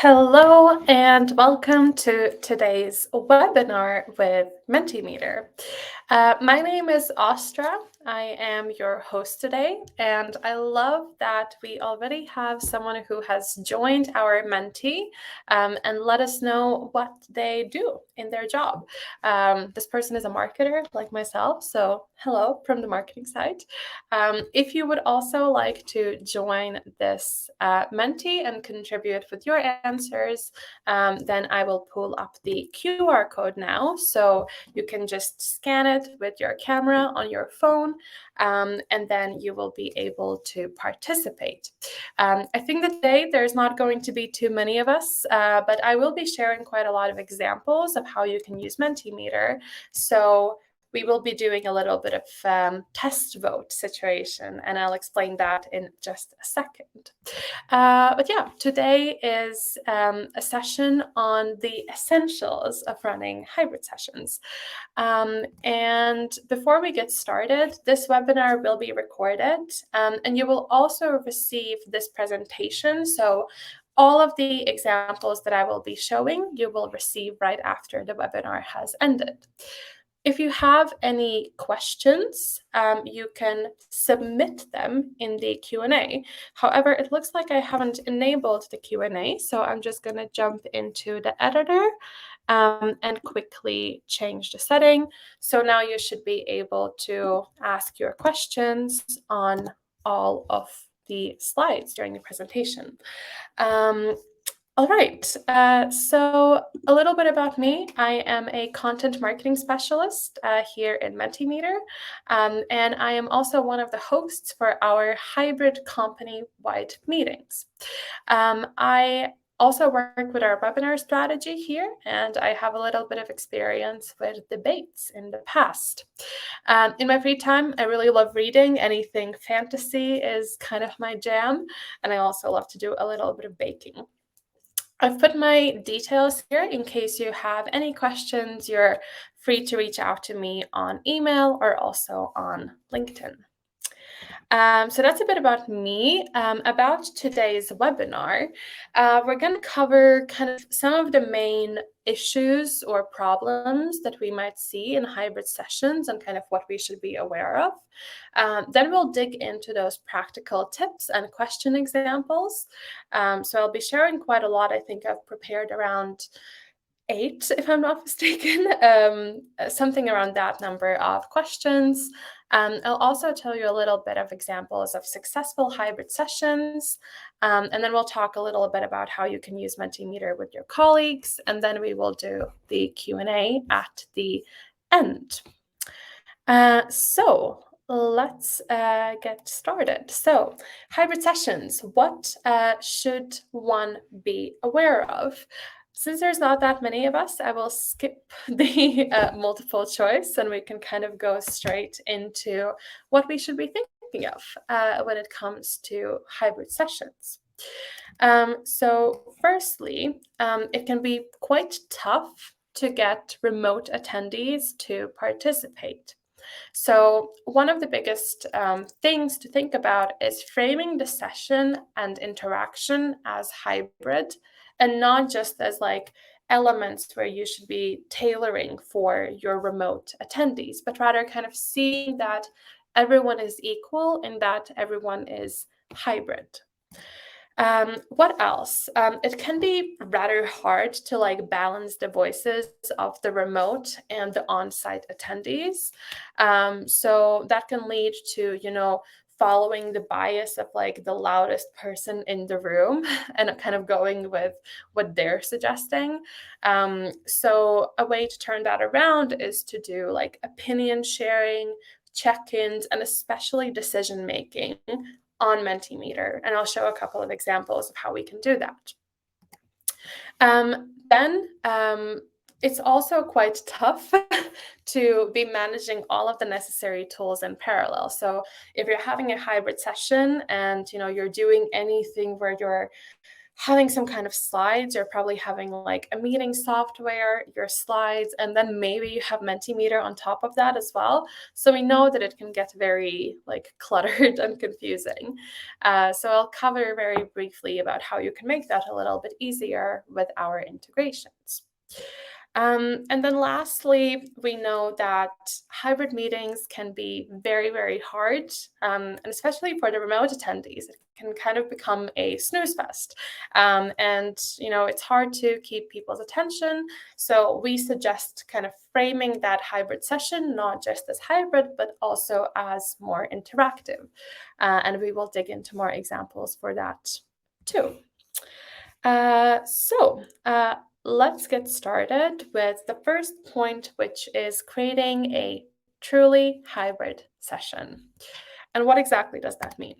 Hello and welcome to today's webinar with Mentimeter. My name is Astra. I am your host today, and I love that we already have someone who has joined our Menti and let us know what they do in their job. This person is a marketer like myself, so hello from the marketing side. If you would also like to join this Menti and contribute with your answers, then I will pull up the QR code now. So you can just scan it with your camera on your phone, and then you will be able to participate. I think that today there's not going to be too many of us, but I will be sharing quite a lot of examples of how you can use Mentimeter. So we will be doing a little bit of test vote situation, and I'll explain that in just a second. But yeah, today is a session on the essentials of running hybrid sessions. And before we get started, this webinar will be recorded, and you will also receive this presentation. So all of the examples that I will be showing, you will receive right after the webinar has ended. If you have any questions, you can submit them in the Q&A. However, it looks like I haven't enabled the Q&A, so I'm just going to jump into the editor and quickly change the setting. So now you should be able to ask your questions on all of the slides during the presentation. All right, so a little bit about me. I am a content marketing specialist here in Mentimeter, and I am also one of the hosts for our hybrid company-wide meetings. I also work with our webinar strategy here, and I have a little bit of experience with debates in the past. In my free time, I really love reading. Anything fantasy is kind of my jam, and I also love to do a little bit of baking. I've put my details here in case you have any questions. You're free to reach out to me on email or also on LinkedIn. So that's a bit about me. About today's webinar, we're going to cover kind of some of the main issues or problems that we might see in hybrid sessions and kind of what we should be aware of. Then we'll dig into those practical tips and question examples. So I'll be sharing quite a lot. I think I've prepared around 8, if I'm not mistaken, something around that number of questions. I'll also tell you a little bit of examples of successful hybrid sessions, and then we'll talk a little bit about how you can use Mentimeter with your colleagues, and then we will do the Q&A at the end. So let's get started. So hybrid sessions, what should one be aware of? Since there's not that many of us, I will skip the multiple choice and we can kind of go straight into what we should be thinking of when it comes to hybrid sessions. So firstly, it can be quite tough to get remote attendees to participate. So one of the biggest things to think about is framing the session and interaction as hybrid and not just as like elements where you should be tailoring for your remote attendees, but rather kind of seeing that everyone is equal and that everyone is hybrid. What else? It can be rather hard to like balance the voices of the remote and the on-site attendees. So that can lead to, following the bias of like the loudest person in the room and kind of going with what they're suggesting. So a way to turn that around is to do like opinion sharing, check-ins, and especially decision making on Mentimeter, and I'll show a couple of examples of how we can do that. Then it's also quite tough to be managing all of the necessary tools in parallel. So if you're having a hybrid session and you're doing anything where you're having some kind of slides. You're probably having like a meeting software, your slides, and then maybe you have Mentimeter on top of that as well. So we know that it can get very like cluttered and confusing. So I'll cover very briefly about how you can make that a little bit easier with our integrations. And then lastly, we know that hybrid meetings can be very, very hard, and especially for the remote attendees, it can kind of become a snooze fest. And, it's hard to keep people's attention. So we suggest kind of framing that hybrid session, not just as hybrid, but also as more interactive. And we will dig into more examples for that too. Let's get started with the first point, which is creating a truly hybrid session. And what exactly does that mean?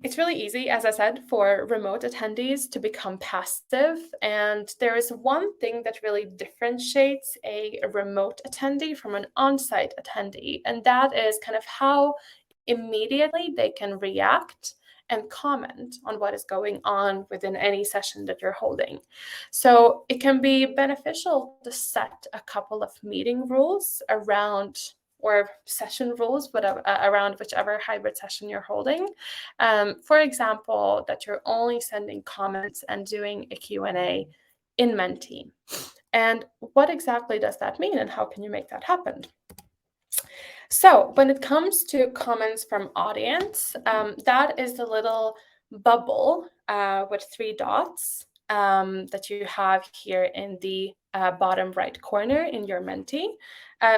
It's really easy, as I said, for remote attendees to become passive. And there is one thing that really differentiates a remote attendee from an on-site attendee, and that is kind of how immediately they can react and comment on what is going on within any session that you're holding. So it can be beneficial to set a couple of meeting rules around or session rules, whatever, around whichever hybrid session you're holding. For example, that you're only sending comments and doing a Q&A in Menti. And what exactly does that mean, and how can you make that happen? So when it comes to comments from audience, that is the little bubble with 3 dots that you have here in the bottom right corner in your Menti.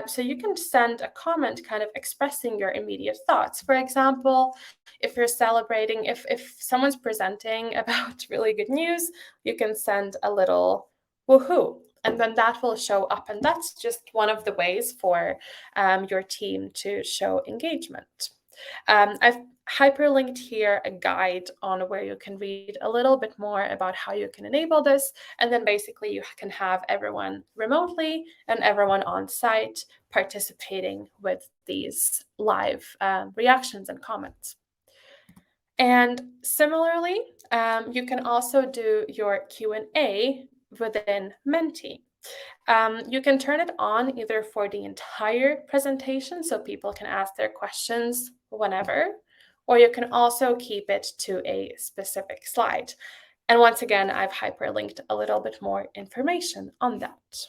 So you can send a comment kind of expressing your immediate thoughts. For example, if you're celebrating, if someone's presenting about really good news, you can send a little woohoo, and then that will show up. And that's just one of the ways for your team to show engagement. I've hyperlinked here a guide on where you can read a little bit more about how you can enable this. And then basically you can have everyone remotely and everyone on site participating with these live reactions and comments. And similarly, you can also do your Q&A within Menti. You can turn it on either for the entire presentation so people can ask their questions whenever, or you can also keep it to a specific slide. And once again, I've hyperlinked a little bit more information on that.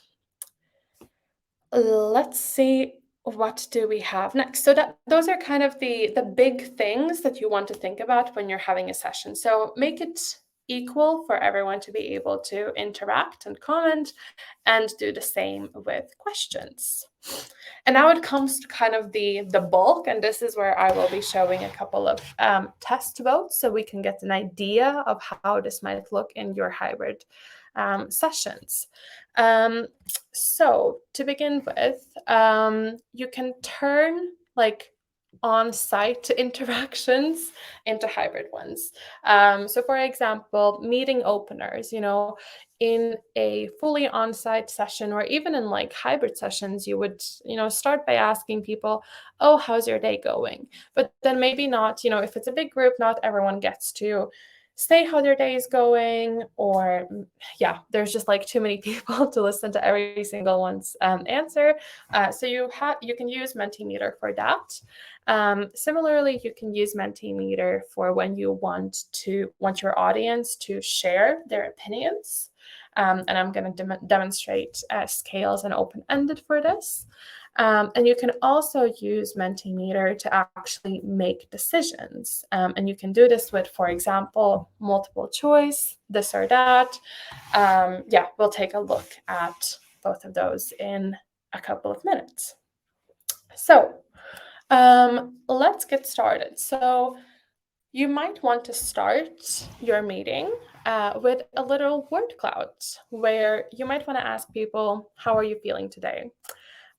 Let's see, what do we have next? So those are kind of the big things that you want to think about when you're having a session. So make it equal for everyone to be able to interact and comment, and do the same with questions. And now it comes to kind of the bulk, and this is where I will be showing a couple of test votes so we can get an idea of how this might look in your hybrid sessions. So to begin with, you can turn like on-site interactions into hybrid ones. So for example, meeting openers, in a fully on-site session, or even in like hybrid sessions, you would, start by asking people, oh, how's your day going? But then maybe not, if it's a big group, not everyone gets to say how their day is going, or there's just like too many people to listen to every single one's answer. So you can use Mentimeter for that. Similarly, you can use Mentimeter for when you want your audience to share their opinions. And I'm going to demonstrate scales and open-ended for this. And you can also use Mentimeter to actually make decisions. And you can do this with, for example, multiple choice, this or that. We'll take a look at both of those in a couple of minutes. So let's get started. So you might want to start your meeting with a little word cloud, where you might want to ask people, how are you feeling today?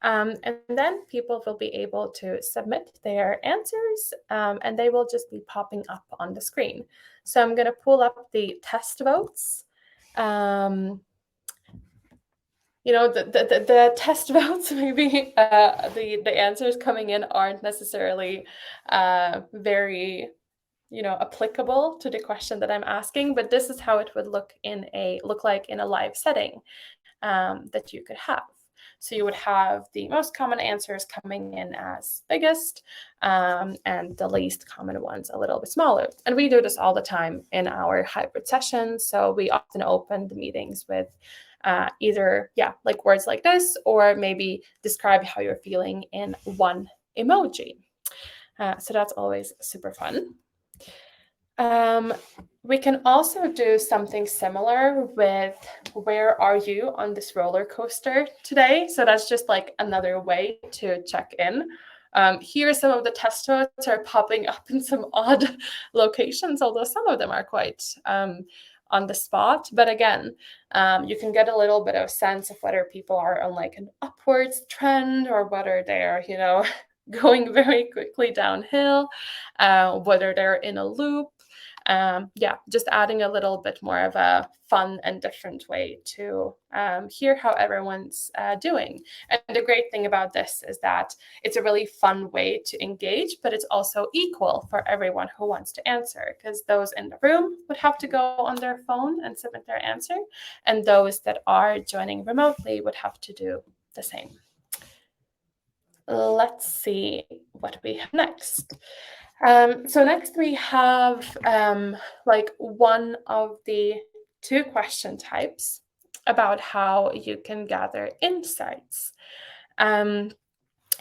And then people will be able to submit their answers, and they will just be popping up on the screen. So I'm going to pull up the test votes. The test votes, maybe the answers coming in aren't necessarily very applicable to the question that I'm asking, but this is how it would look like in a live setting that you could have. So you would have the most common answers coming in as biggest, and the least common ones a little bit smaller. And we do this all the time in our hybrid sessions. So we often open the meetings with either, like words like this, or maybe describe how you're feeling in one emoji. So that's always super fun. We can also do something similar with where are you on this roller coaster today? So that's just like another way to check in. Here, some of the test votes are popping up in some odd locations, although some of them are quite on the spot. But again, you can get a little bit of sense of whether people are on like an upwards trend or whether they're, going very quickly downhill, whether they're in a loop. Just adding a little bit more of a fun and different way to hear how everyone's doing. And the great thing about this is that it's a really fun way to engage, but it's also equal for everyone who wants to answer, because those in the room would have to go on their phone and submit their answer, and those that are joining remotely would have to do the same. Let's see what we have next. So next we have like one of the two question types about how you can gather insights.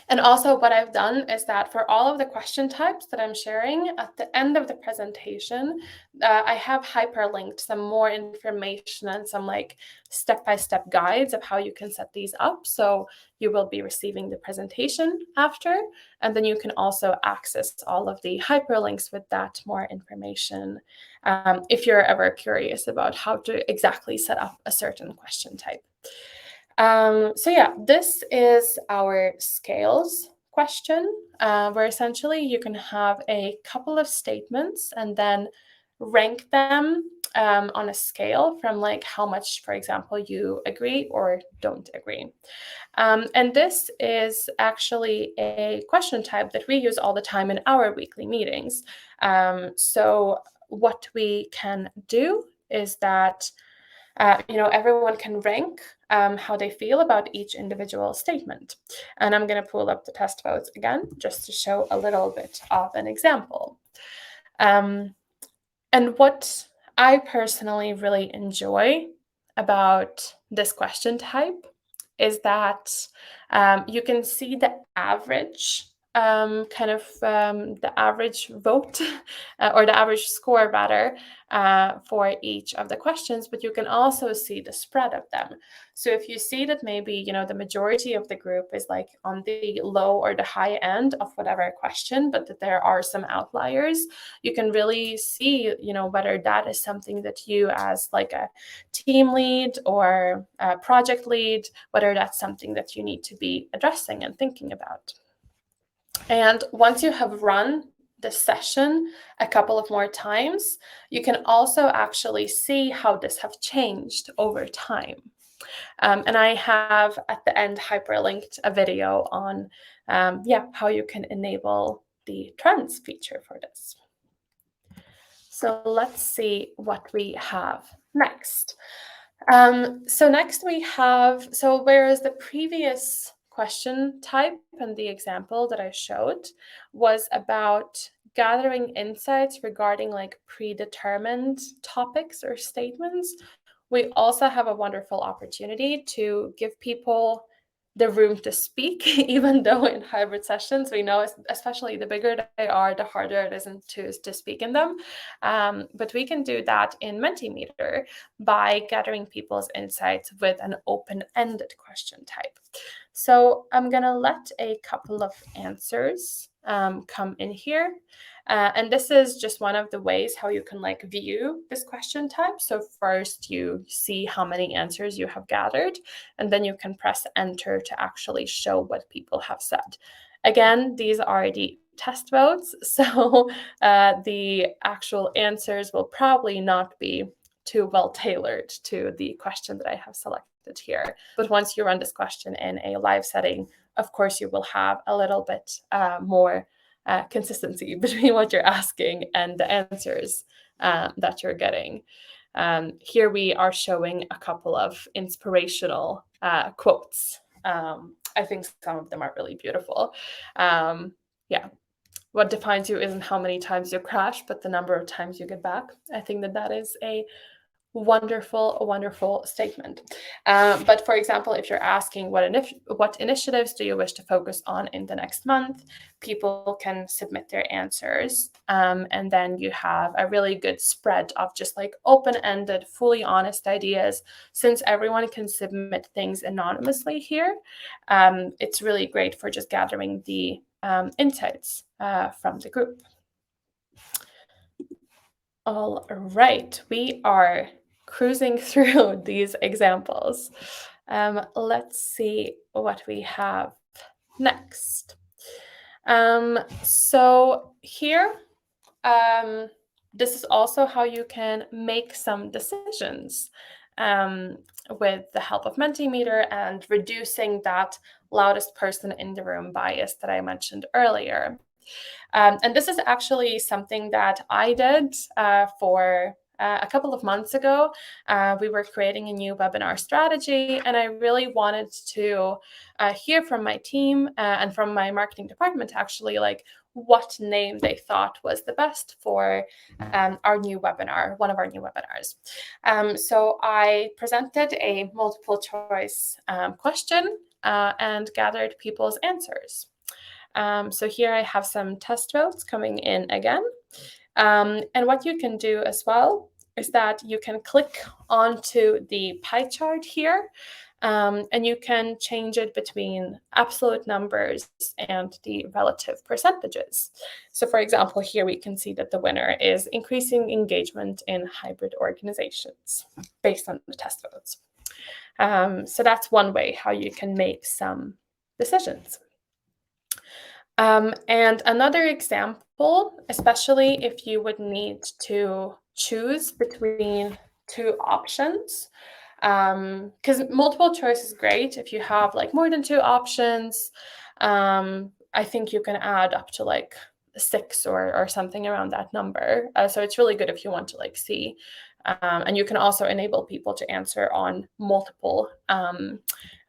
And also what I've done is that for all of the question types that I'm sharing, at the end of the presentation, I have hyperlinked some more information and some like step-by-step guides of how you can set these up. So you will be receiving the presentation after, and then you can also access all of the hyperlinks with that more information if you're ever curious about how to exactly set up a certain question type. This is our scales question, where essentially you can have a couple of statements and then rank them on a scale from like how much, for example, you agree or don't agree. And this is actually a question type that we use all the time in our weekly meetings. So what we can do is that everyone can rank how they feel about each individual statement. And I'm going to pull up the test votes again, just to show a little bit of an example. And what I personally really enjoy about this question type is that you can see the average the average vote or the average score rather for each of the questions, but you can also see the spread of them. So if you see that maybe the majority of the group is like on the low or the high end of whatever question, but that there are some outliers, you can really see whether that is something that you as like a team lead or a project lead, whether that's something that you need to be addressing and thinking about. And once you have run the session a couple of more times, you can also actually see how this have changed over time. And I have at the end hyperlinked a video on how you can enable the trends feature for this. So let's see what we have next. Next we have, whereas the previous question type and the example that I showed was about gathering insights regarding like predetermined topics or statements, we also have a wonderful opportunity to give people the room to speak, even though in hybrid sessions, we know, especially the bigger they are, the harder it is to speak in them. But we can do that in Mentimeter by gathering people's insights with an open-ended question type. So I'm going to let a couple of answers come in here. And this is just one of the ways how you can like view this question type. So first you see how many answers you have gathered, and then you can press enter to actually show what people have said. Again, these are the test votes, so the actual answers will probably not be too well tailored to the question that I have selected here. But once you run this question in a live setting, of course, you will have a little bit more consistency between what you're asking and the answers that you're getting. Here we are showing a couple of inspirational quotes. I think some of them are really beautiful. Yeah, what defines you isn't how many times you crash, but the number of times you get back. I think that is a wonderful statement. But for example, if you're asking what initiatives do you wish to focus on in the next month, people can submit their answers. And then you have a really good spread of just like open-ended, fully honest ideas. Since everyone can submit things anonymously here, it's really great for just gathering the insights from the group. All right, we are cruising through these examples. Let's see what we have next. So here, this is also how you can make some decisions with the help of Mentimeter and reducing that loudest person in the room bias that I mentioned earlier. And this is actually something that I did for a couple of months ago. We were creating a new webinar strategy, and I really wanted to hear from my team and from my marketing department, actually, like what name they thought was the best for our new webinar, one of our new webinars. So I presented a multiple choice question and gathered people's answers. So here I have some test votes coming in again. And what you can do as well is that you can click onto the pie chart here, and you can change it between absolute numbers and the relative percentages. So for example, here we can see that the winner is increasing engagement in hybrid organizations based on the test votes. So that's one way how you can make some decisions. And another example, especially if you would need to choose between two options, because multiple choice is great if you have like more than two options. I think you can add up to like 6 or something around that number. So it's really good if you want to like see. And you can also enable people to answer on multiple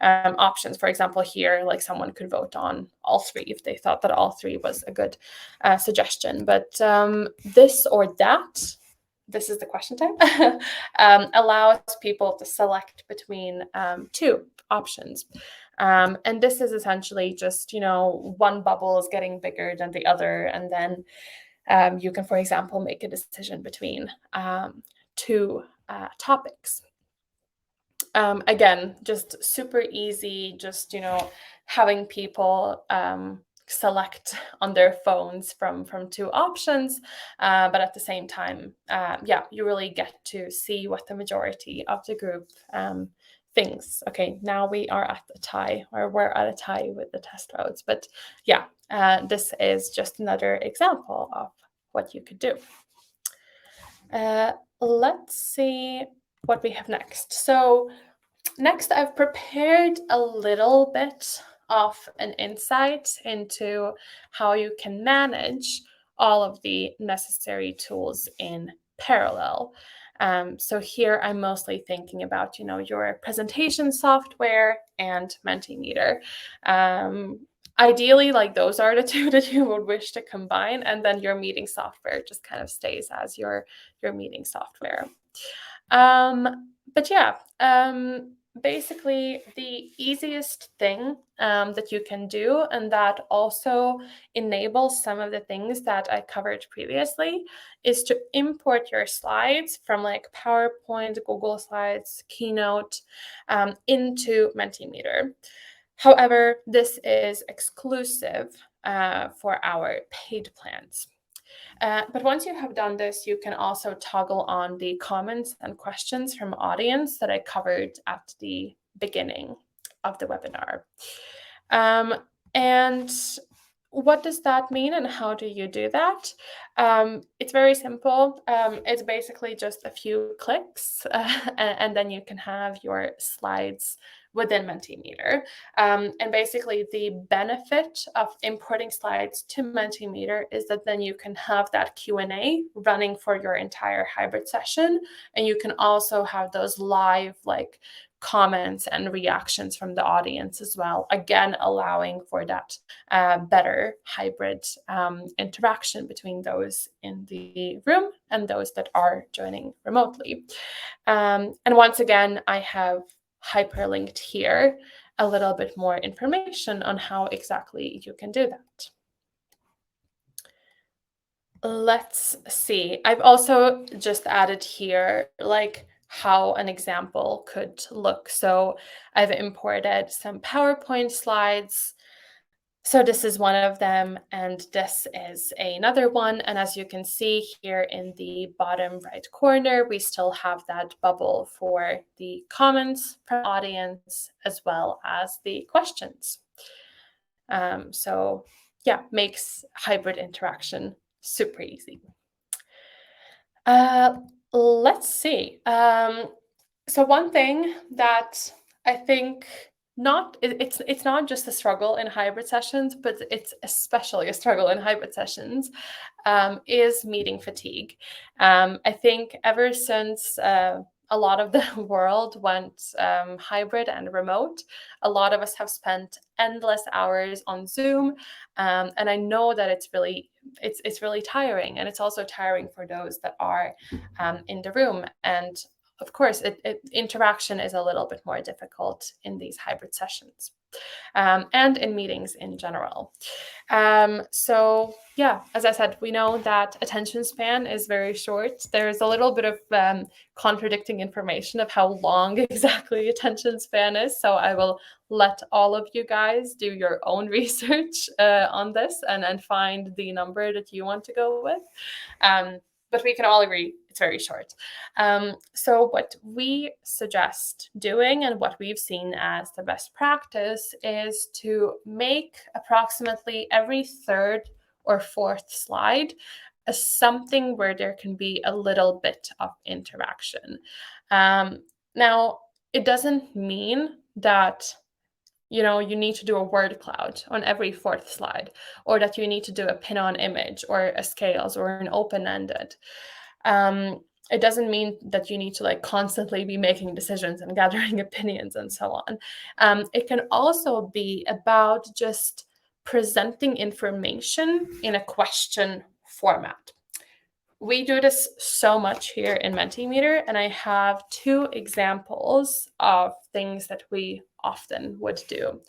options. For example, here, like someone could vote on all 3 if they thought that all 3 was a good suggestion. But this or that, this is the question type, allows people to select between 2 options. And this is essentially just, one bubble is getting bigger than the other. And then you can, for example, make a decision between 2 topics. Again, just super easy, just, having people select on their phones from 2 options, but at the same time, you really get to see what the majority of the group thinks. Okay, now we are at a tie, or we're at a tie with the test votes, but this is just another example of what you could do. Let's see what we have next. So next, I've prepared a little bit of an insight into how you can manage all of the necessary tools in parallel. So here I'm mostly thinking about, your presentation software and Mentimeter. Ideally, like those are the 2 that you would wish to combine, and then your meeting software just kind of stays as your meeting software. But basically the easiest thing that you can do, and that also enables some of the things that I covered previously, is to import your slides from like PowerPoint, Google Slides, Keynote into Mentimeter. However, this is exclusive for our paid plans. But once you have done this, you can also toggle on the comments and questions from audience that I covered at the beginning of the webinar. And what does that mean, and how do you do that? It's very simple. It's basically just a few clicks, and then you can have your slides within Mentimeter. And basically the benefit of importing slides to Mentimeter is that then you can have that Q&A running for your entire hybrid session. And you can also have those live like comments and reactions from the audience as well, again allowing for that better hybrid interaction between those in the room and those that are joining remotely. And once again, I have hyperlinked here a little bit more information on how exactly you can do that. Let's see. I've also just added here like how an example could look. So I've imported some PowerPoint slides. So this is one of them, and this is another one. And as you can see here in the bottom right corner, we still have that bubble for the comments from the audience as well as the questions. So yeah, makes hybrid interaction super easy. Let's see. So one thing that I think it's not just a struggle in hybrid sessions, but it's especially a struggle in hybrid sessions, is meeting fatigue. I think ever since a lot of the world went hybrid and remote, a lot of us have spent endless hours on Zoom, and I know that it's really tiring, and it's also tiring for those that are in the room. And of course, interaction is a little bit more difficult in these hybrid sessions and in meetings in general. So yeah, as I said, we know that attention span is very short. There's a little bit of contradicting information of how long exactly attention span is. So I will let all of you guys do your own research on this and find the number that you want to go with. But we can all agree it's very short. So what we suggest doing and what we've seen as the best practice is to make approximately every third or fourth slide something where there can be a little bit of interaction. Now, it doesn't mean that you need to do a word cloud on every fourth slide, or that you need to do a pin-on image or a scales or an open-ended. It doesn't mean that you need to like constantly be making decisions and gathering opinions and so on. It can also be about just presenting information in a question format. We do this so much here in Mentimeter, and I have two examples of things that we often would do.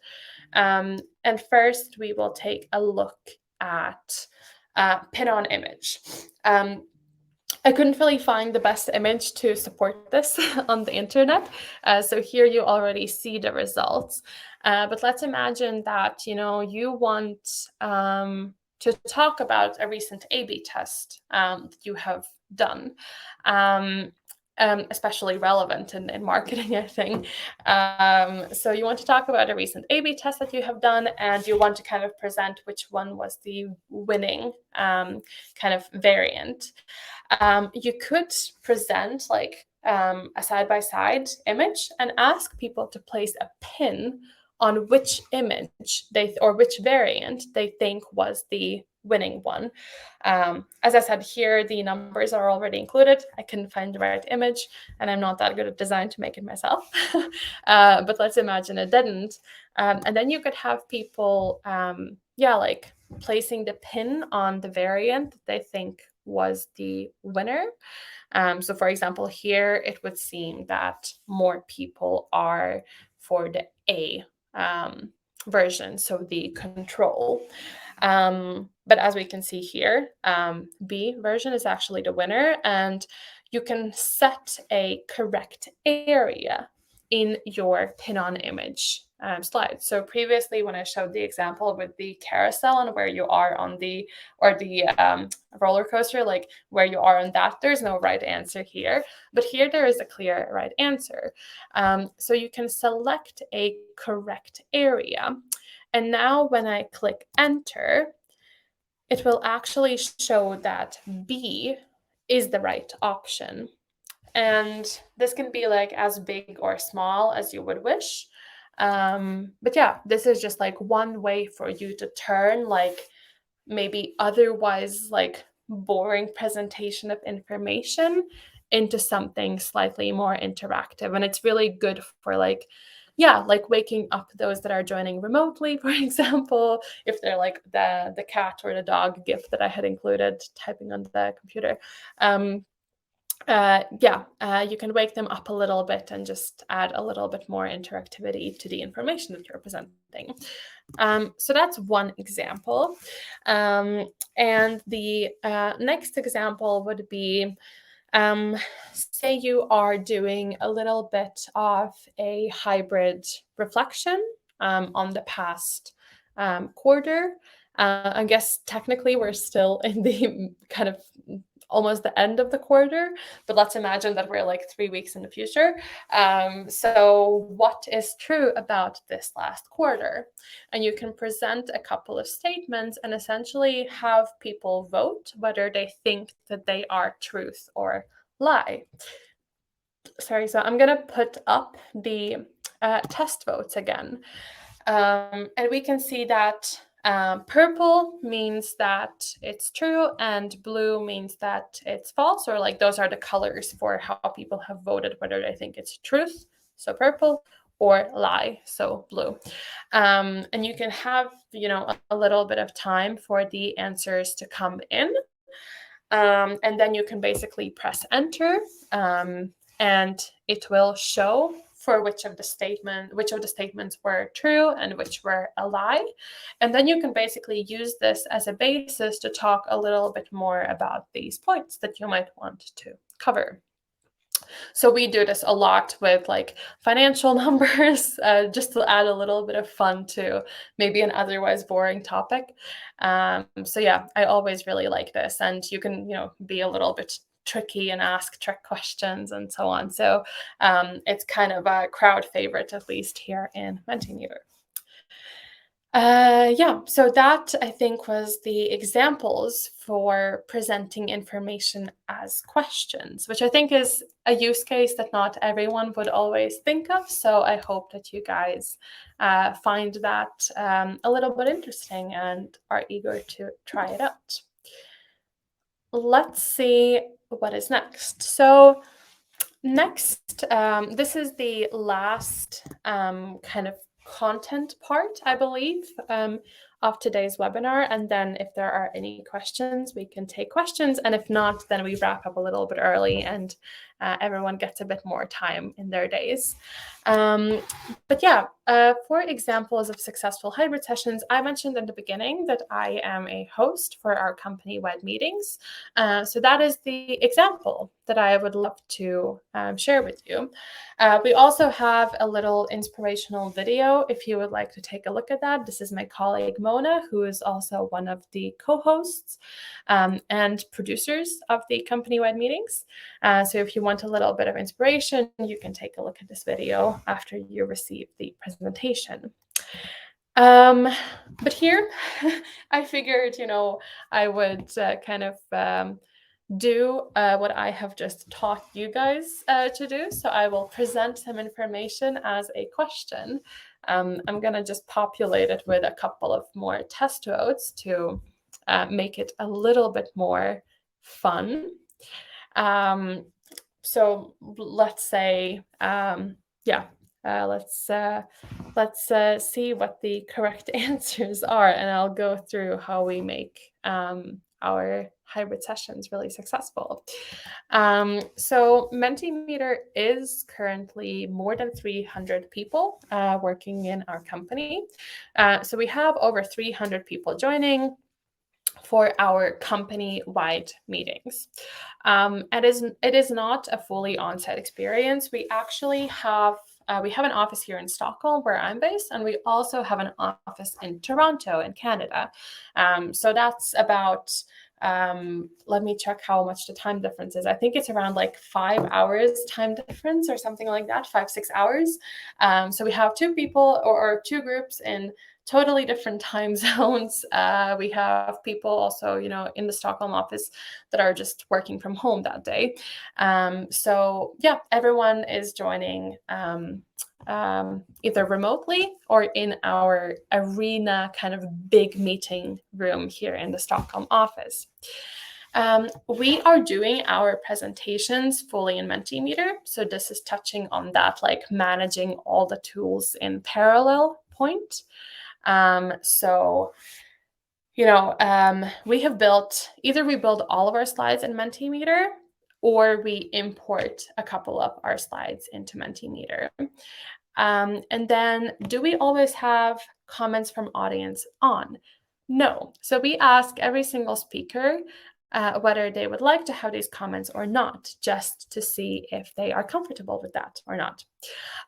And first, we will take a look at pin-on image. I couldn't really find the best image to support this on the internet. So here you already see the results. But let's imagine that, you want to talk about a recent A/B test that you have done. Especially relevant in marketing, I think. So you want to talk about a recent A/B test that you have done, and you want to kind of present which one was the winning kind of variant. You could present like a side-by-side image and ask people to place a pin on which image or which variant they think was the winning one. As I said, here the numbers are already included. I couldn't find the right image, and I'm not that good at design to make it myself. But let's imagine it didn't. And then you could have people, like placing the pin on the variant that they think was the winner. So for example, here it would seem that more people are for the A version, so the control. But as we can see here, B version is actually the winner, and you can set a correct area in your pin-on image slide. So previously, when I showed the example with the carousel and where you are on the roller coaster, like where you are on that, there's no right answer here. But here there is a clear right answer. So you can select a correct area. And now when I click enter, it will actually show that B is the right option. And this can be like as big or small as you would wish. But yeah, this is just like one way for you to turn like maybe otherwise like boring presentation of information into something slightly more interactive. And it's really good for like, yeah, like waking up those that are joining remotely, for example, if they're like the cat or the dog gif that I had included typing on the computer. You can wake them up a little bit and just add a little bit more interactivity to the information that you're presenting. So that's one example. And the next example would be, say you are doing a little bit of a hybrid reflection on the past quarter. I guess technically we're still in the kind of almost the end of the quarter, but let's imagine that we're like 3 weeks in the future. So what is true about this last quarter? And you can present a couple of statements and essentially have people vote whether they think that they are truth or lie. Sorry, so I'm going to put up the test votes again. And we can see that purple means that it's true and blue means that it's false, or like those are the colors for how people have voted whether they think it's truth, so purple, or lie, so blue. And you can have, a little bit of time for the answers to come in. And then you can basically press enter, and it will show for which of the statements were true and which were a lie. And then you can basically use this as a basis to talk a little bit more about these points that you might want to cover. So we do this a lot with like financial numbers, just to add a little bit of fun to maybe an otherwise boring topic. So yeah, I always really like this, and you can, be a little bit tricky and ask trick questions and so on. So it's kind of a crowd favorite, at least here in Mentimeter. So that I think was the examples for presenting information as questions, which I think is a use case that not everyone would always think of. So I hope that you guys find that a little bit interesting and are eager to try it out. Let's see what is next. So next, this is the last kind of content part, I believe, of today's webinar. And then if there are any questions, we can take questions. And if not, then we wrap up a little bit early and everyone gets a bit more time in their days. But yeah, for examples of successful hybrid sessions, I mentioned in the beginning that I am a host for our company-wide meetings. So that is the example that I would love to share with you. We also have a little inspirational video if you would like to take a look at that. This is my colleague Mona, who is also one of the co-hosts and producers of the company-wide meetings. So if you want a little bit of inspiration, you can take a look at this video after you receive the presentation. But here, I figured, I would kind of do what I have just taught you guys to do. So I will present some information as a question. I'm going to just populate it with a couple of more test votes to make it a little bit more fun. So let's say, let's see what the correct answers are, and I'll go through how we make our hybrid sessions really successful. So Mentimeter is currently more than 300 people working in our company. So we have over 300 people joining for our company-wide meetings. It is not a fully on-site experience. We actually have an office here in Stockholm where I'm based, and we also have an office in Toronto in Canada. So that's about, let me check how much the time difference is. I think it's around like 5 hours time difference or something like that, 5-6 hours. So we have two people or two groups in totally different time zones. We have people also, in the Stockholm office that are just working from home that day. So yeah, everyone is joining either remotely or in our arena kind of big meeting room here in the Stockholm office. We are doing our presentations fully in Mentimeter. So this is touching on that, like managing all the tools in parallel point. We have we build all of our slides in Mentimeter, or we import a couple of our slides into Mentimeter. And then, do we always have comments from audience on? No. So we ask every single speaker whether they would like to have these comments or not, just to see if they are comfortable with that or not.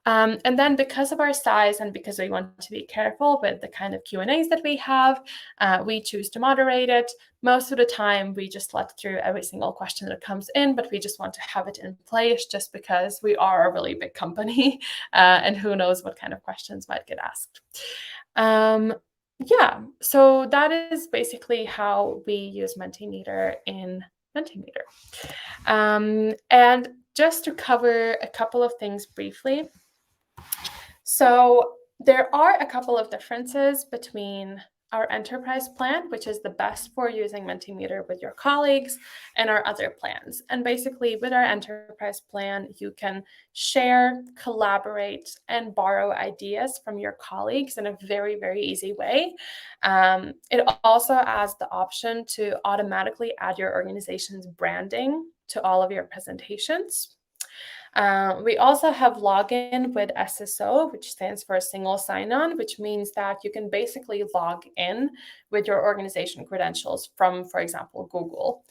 And then, because of our size and because we want to be careful with the kind of Q&As that we have, we choose to moderate it. Most of the time, we just let through every single question that comes in, but we just want to have it in place just because we are a really big company, and who knows what kind of questions might get asked. Yeah, so that is basically how we use Mentimeter in Mentimeter. And just to cover a couple of things briefly. So there are a couple of differences between our enterprise plan, which is the best for using Mentimeter with your colleagues, and our other plans. And basically, with our enterprise plan, you can share, collaborate, and borrow ideas from your colleagues in a very, very easy way. It also has the option to automatically add your organization's branding to all of your presentations. We also have login with SSO, which stands for single sign-on, which means that you can basically log in with your organization credentials from, for example, Google.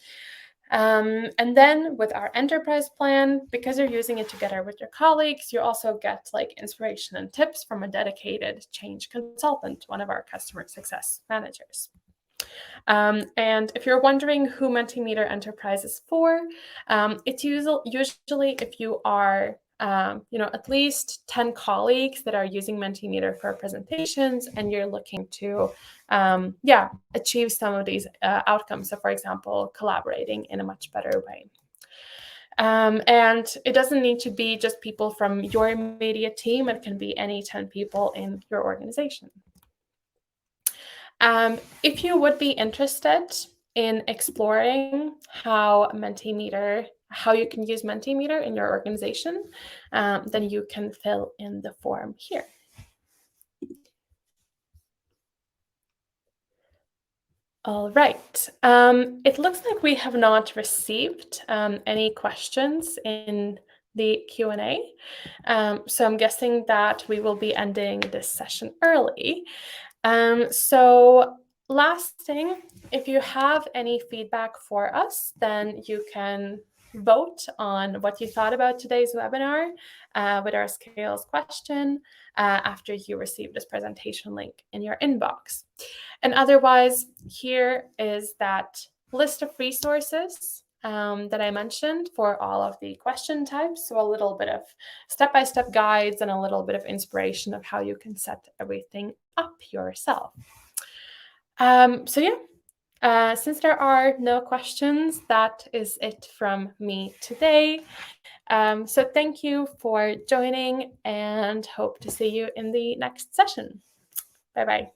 And then with our enterprise plan, because you're using it together with your colleagues, you also get like inspiration and tips from a dedicated change consultant, one of our customer success managers. And if you're wondering who Mentimeter Enterprise is for, it's usually if you are at least 10 colleagues that are using Mentimeter for presentations, and you're looking to achieve some of these outcomes. So, for example, collaborating in a much better way. And it doesn't need to be just people from your immediate team. It can be any 10 people in your organization. If you would be interested in exploring how you can use Mentimeter in your organization, then you can fill in the form here. All right. It looks like we have not received any questions in the Q&A. So I'm guessing that we will be ending this session early. So last thing, if you have any feedback for us, then you can vote on what you thought about today's webinar with our scales question after you receive this presentation link in your inbox. And otherwise, here is that list of resources that I mentioned for all of the question types. So a little bit of step-by-step guides and a little bit of inspiration of how you can set everything up yourself. Since there are no questions, that is it from me today. So thank you for joining, and hope to see you in the next session. Bye-bye.